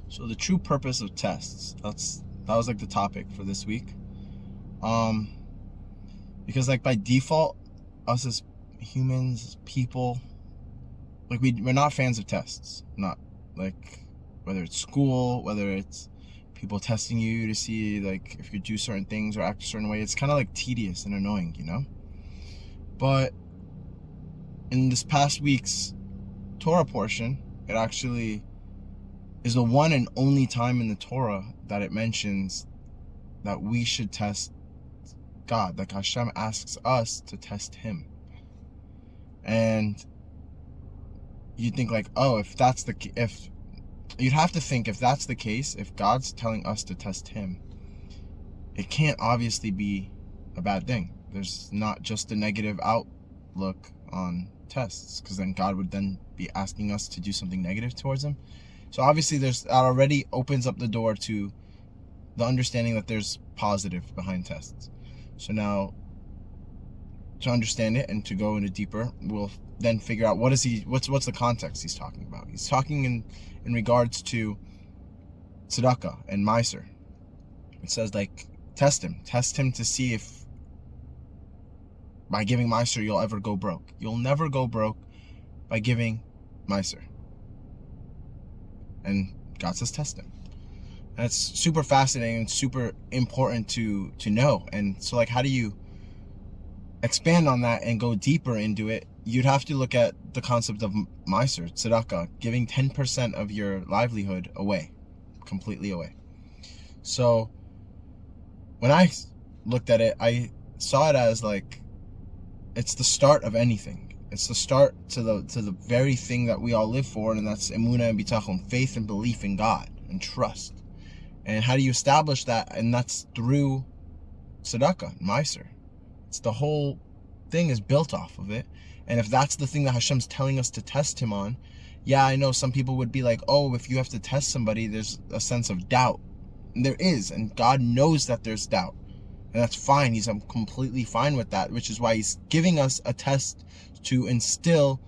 So the true purpose of tests. That was like the topic for this week. Um, because like by default, us as humans, as people, like we're not fans of tests. Not like whether it's school, whether it's people testing you to see like if you do certain things or act a certain way. It's kind of like tedious and annoying, you know. But in this past week's Torah portion, it actually is the one and only time in the Torah that it mentions that we should test God. Like Hashem asks us to test Him. And you'd think like, oh, if you'd have to think if that's the case, if God's telling us to test Him, it can't obviously be a bad thing. There's not just a negative outlook on tests, because then God would then be asking us to do something negative towards Him. So obviously that already opens up the door to the understanding that there's positive behind tests. So now, to understand it and to go into deeper, we'll then figure out what's the context he's talking about. He's talking in regards to tzedakah and meiser. It says like test him to see if by giving meiser you'll ever go broke. You'll never go broke by giving meiser. And God says test him. And it's super fascinating and super important to know. And so like, how do you expand on that and go deeper into it? You'd have to look at the concept of meiser, tzedakah, giving 10% of your livelihood away, completely away. So when I looked at it, I saw it as like, it's the start of anything. It's the start to the very thing that we all live for, and that's emunah and bitachon, faith and belief in God and trust. And how do you establish that? And that's through tzedakah, meiser. It's the whole thing is built off of it. And if that's the thing that Hashem's telling us to test Him on, yeah, I know some people would be like, oh, if you have to test somebody, there's a sense of doubt. And there is, and God knows that there's doubt. And that's fine. He's completely fine with that, which is why He's giving us a test to instill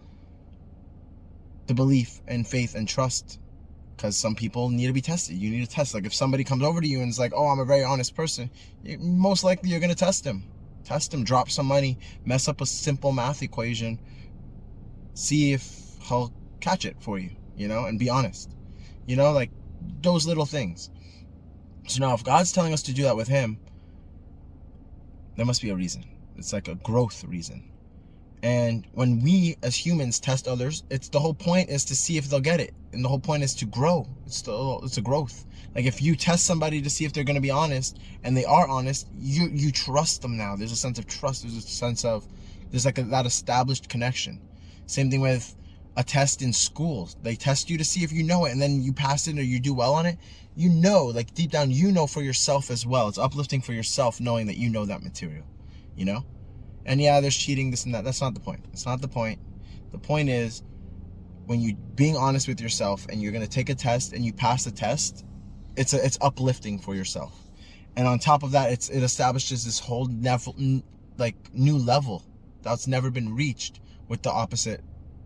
the belief and faith and trust. Because some people need to be tested. You need to test. Like if somebody comes over to you and is like, oh, I'm a very honest person, most likely you're going to test him. Test him, drop some money, mess up a simple math equation, see if he'll catch it for you, and be honest. Like those little things. So now if God's telling us to do that with Him, there must be a reason. It's like a growth reason. And when we as humans test others, it's the whole point is to see if they'll get it. And the whole point is to grow. It's a growth. Like if you test somebody to see if they're going to be honest and they are honest, you trust them now. There's a sense of trust. There's like that established connection. Same thing with a test in school. They test you to see if you know it, and then you pass it or you do well on it. Like deep down, for yourself as well. It's uplifting for yourself knowing that you know that material, And yeah, there's cheating, this and that. That's not the point. It's not the point. The point is, when you being honest with yourself and you're going to take a test and you pass the test, it's uplifting for yourself. And on top of that, it establishes this whole new level that's never been reached with the opposite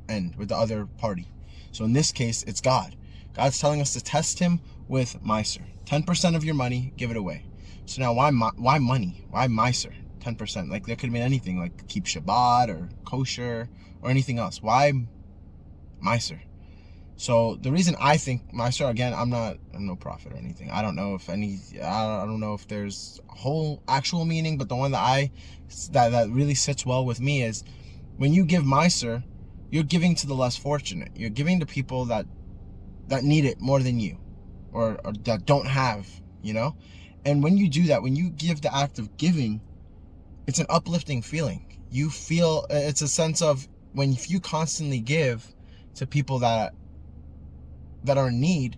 end, with the other party. So in this case, it's God. God's telling us to test Him with meiser. 10% of your money, give it away. So now why money? Why meiser? 10%. Like there could have been anything, like keep Shabbat or kosher or anything else. Why meiser? So the reason I think meiser, again, I'm no prophet or anything. I don't know if there's a whole actual meaning, but the one that really sits well with me is when you give meiser, you're giving to the less fortunate. You're giving to people that need it more than you, or that don't have, And when you do that, when you give the act of giving, it's an uplifting feeling. You feel, it's a sense of if you constantly give to people that are in need,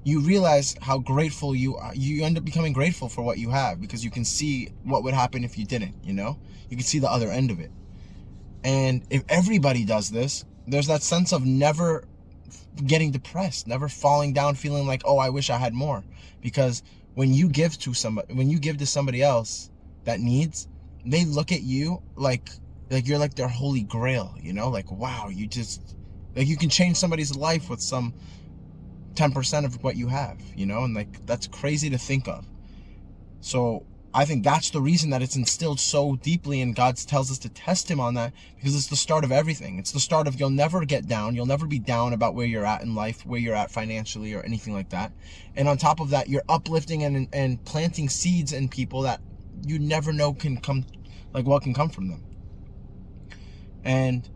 you realize how grateful you are. You end up becoming grateful for what you have, because you can see what would happen if you didn't, You can see the other end of it. And if everybody does this, there's that sense of never getting depressed, never falling down, feeling like, oh, I wish I had more. Because when you give to somebody else that needs, they look at you like you're like their holy grail, Like, wow, you can change somebody's life with some 10% of what you have, you know? And like, that's crazy to think of. So I think that's the reason that it's instilled so deeply, and God tells us to test him on that, because it's the start of everything. It's the start of, you'll never get down. You'll never be down about where you're at in life, where you're at financially or anything like that. And on top of that, you're uplifting and planting seeds in people that you never know can come, like what can come from them. And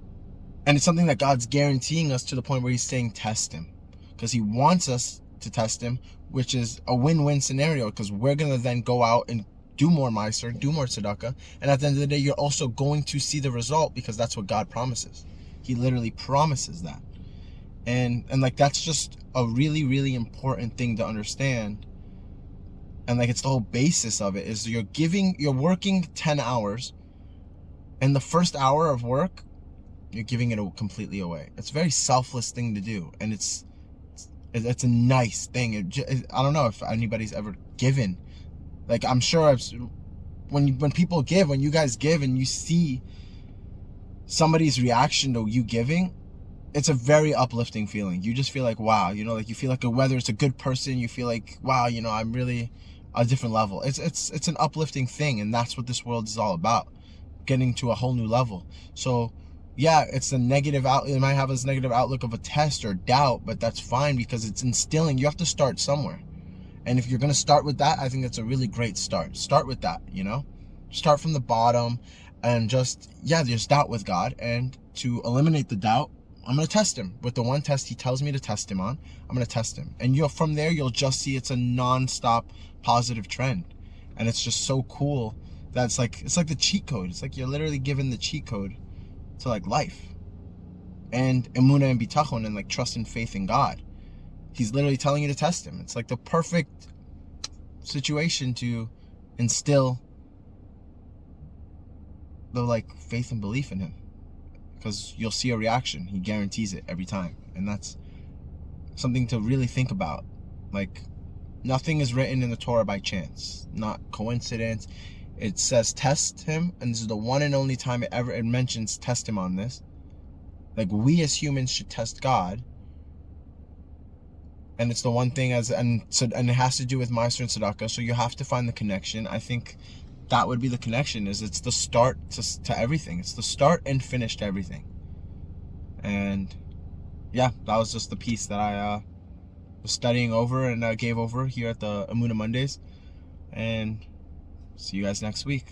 it's something that God's guaranteeing us, to the point where he's saying test him, because he wants us to test him, which is a win-win scenario, because we're going to then go out and do more Meiser, do more tzedakah, and at the end of the day, you're also going to see the result, because that's what God promises. He literally promises that. And like, that's just a really, really important thing to understand. And like, it's the whole basis of it, is you're working 10 hours, and the first hour of work, you're giving it completely away. It's a very selfless thing to do, and it's a nice thing. I don't know if anybody's ever given. Like, I'm sure when people give, when you guys give and you see somebody's reaction to you giving, it's a very uplifting feeling. You just feel like, wow, you know, like you feel like whether it's a good person, you feel like, wow, you know, I'm really a different level. It's an uplifting thing, and that's what this world is all about, getting to a whole new level. So yeah, it's a negative it might have this negative outlook of a test or doubt, but that's fine, because it's instilling. You have to start somewhere. And if you're going to start with that, I think that's a really great start. Start with that, you know? Start from the bottom, and just doubt with God. And to eliminate the doubt, I'm going to test him with the one test he tells me to test him on. I'm going to test him. And from there, you'll just see it's a non-stop positive trend. And it's just so cool that it's like the cheat code. It's like you're literally given the cheat code to like life. And emunah and bitachon, and like trust and faith in God. He's literally telling you to test him. It's like the perfect situation to instill the like faith and belief in him, because you'll see a reaction. He guarantees it every time. And that's something to really think about. Like, nothing is written in the Torah by chance, not coincidence. It says test him, and this is the one and only time it mentions test him on this. Like, we as humans should test God. And it's the one thing, and it has to do with Meiser and tzedakah. So you have to find the connection. I think that would be the connection. It's the start to everything. It's the start and finish to everything. And yeah, that was just the piece that I was studying over and gave over here at the Emunah Mondays. And see you guys next week.